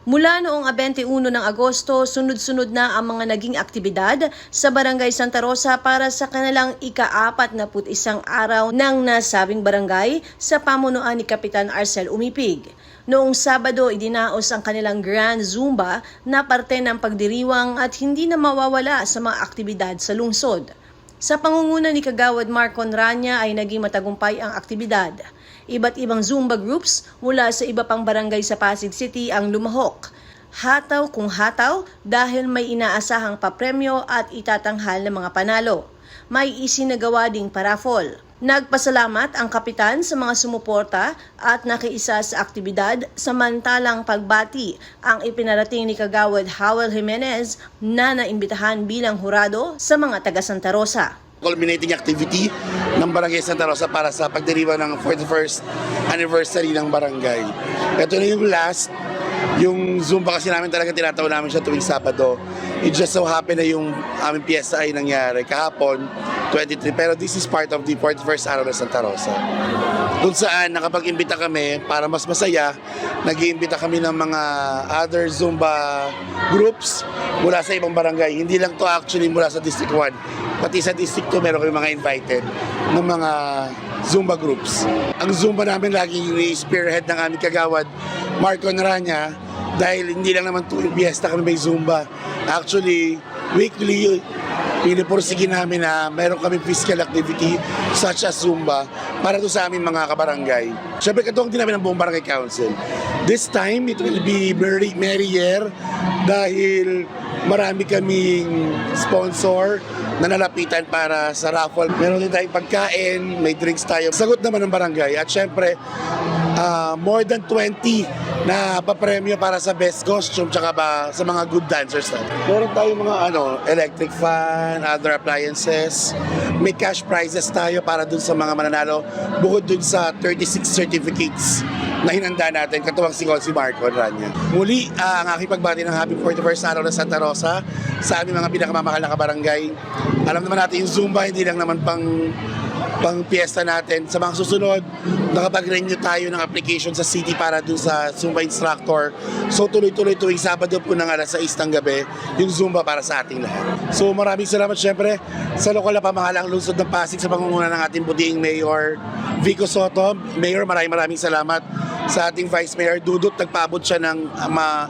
Mula noong 21 ng Agosto, sunod-sunod na ang mga naging aktibidad sa Barangay Santa Rosa para sa kanilang ika-41 araw ng nasabing barangay sa pamunuan ni Kapitan Arcel Umipig. Noong Sabado, idinaos ang kanilang Grand Zumba na parte ng pagdiriwang at hindi na mawawala sa mga aktibidad sa lungsod. Sa pangunguna ni Kagawad Marcon Rania ay naging matagumpay ang aktibidad. Iba't ibang Zumba groups mula sa iba pang barangay sa Pasig City ang lumahok. Hataw kung hataw dahil may inaasahang papremyo at itatanghal ng mga panalo. May isinagawa ding paraffol. Nagpasalamat ang kapitan sa mga sumuporta at nakiisa sa aktibidad, samantalang pagbati ang ipinarating ni Kagawad Howell Jimenez na naimbitahan bilang hurado sa mga taga Santa Rosa. Culminating activity ng Barangay Santa Rosa para sa pagdiriwang ng 41st anniversary ng barangay. Ito na yung last, yung Zumba kasi namin talaga tinataon namin siya tuwing Sabado. It just so happened na yung aming piyesta ay nangyari kahapon, 23, pero this is part of the 41st araw ng Santa Rosa. Kung saan nakapag-imbita kami para mas masaya, nag-iimbita kami ng mga other Zumba groups mula sa ibang barangay. Hindi lang to actually mula sa District 1, pati sa District 2 meron kami mga invited ng mga Zumba groups. Ang Zumba namin laging ni-spearhead ng aming kagawad, Marcon Rania, dahil hindi lang naman tuwing piyesta kami may Zumba. Actually, weekly, pinipursige namin na meron kami physical activity such as Zumba para to sa aming mga kabarangay. Siyempre, katuwang din namin ang buong barangay council. This time, it will be merry year dahil marami kaming sponsor na nalapitan para sa raffle. Meron din tayong pagkain, may drinks tayo. Sagot naman ng barangay at syempre, more than 20 na papremyo para sa best costume tsaka ba sa mga good dancers natin. Meron tayong mga electric fan, other appliances. May cash prizes tayo para dun sa mga mananalo bukod dun sa 36 certificates na hinanda natin, katuwang si Marcon Rania. Muli, ang aking pagbati ng Happy 41st araw ng Santa Rosa sa aming mga pinakamamahal na kabarangay. Alam naman natin yung Zumba, hindi lang naman pang piyesta natin. Sa mga susunod, nakapag-renew tayo ng application sa city para dun sa Zumba instructor. So tuloy-tuloy tuwing Sabado po ng alas 6 ng gabi, yung Zumba para sa ating lahat. So maraming salamat syempre sa lokal na pamahalang lungsod ng Pasig sa pangunguna ng ating butiing Mayor Vico Soto. Mayor, maraming salamat sa ating Vice Mayor Dudut. Nagpaabot siya ng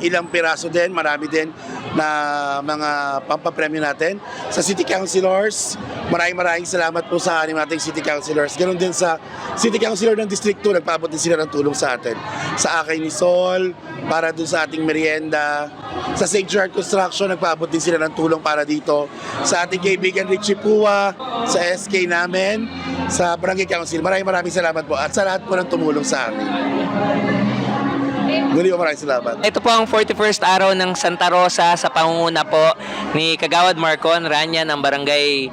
ilang piraso din, marami din na mga pampapremyo natin. Sa City Councilors, maraming salamat po sa ating City Councilors. Ganon din sa City Councilor ng District 2, nagpaabot din sila ng tulong sa atin. Sa Akay ni Sol, para dun sa ating merienda. Sa St. Gerard Construction, nagpaabot din sila ng tulong para dito. Sa ating kaibigan Richie Pua, sa SK namin, sa Barangay Council. Maraming salamat po at sa lahat po ng tumulong sa amin. Muli po maraming salamat. Ito po ang 41st araw ng Santa Rosa sa pangunguna po ni Kagawad Marcon Rania ng Barangay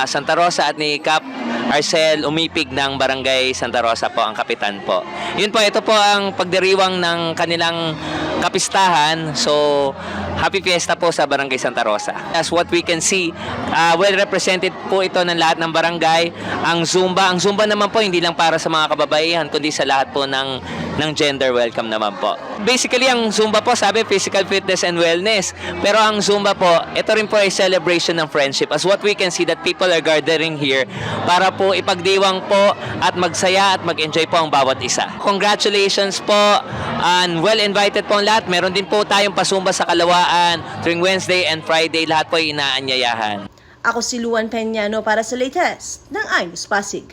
Santa Rosa at ni Cap Arcel Umipig ng Barangay Santa Rosa po, ang kapitan po. Yun po, ito po ang pagdiriwang ng kanilang kapistahan. So, happy fiesta po sa Barangay Santa Rosa. As what we can see, well represented po ito ng lahat ng barangay. Ang Zumba naman po hindi lang para sa mga kababaihan kundi sa lahat po ng gender welcome naman po. Basically, ang Zumba po, sabi physical fitness and wellness. Pero ang Zumba po, ito rin po ay celebration ng friendship. As what we can see that people are gathering here para po ipagdiwang po at magsaya at mag-enjoy po ang bawat isa. Congratulations po and well invited po ang lahat. Meron din po tayong pasumba sa Kalawaan tuwing Wednesday and Friday. Lahat po ay inaanyayahan. Ako si Luan Peñano para sa latest ng iNews Pasig.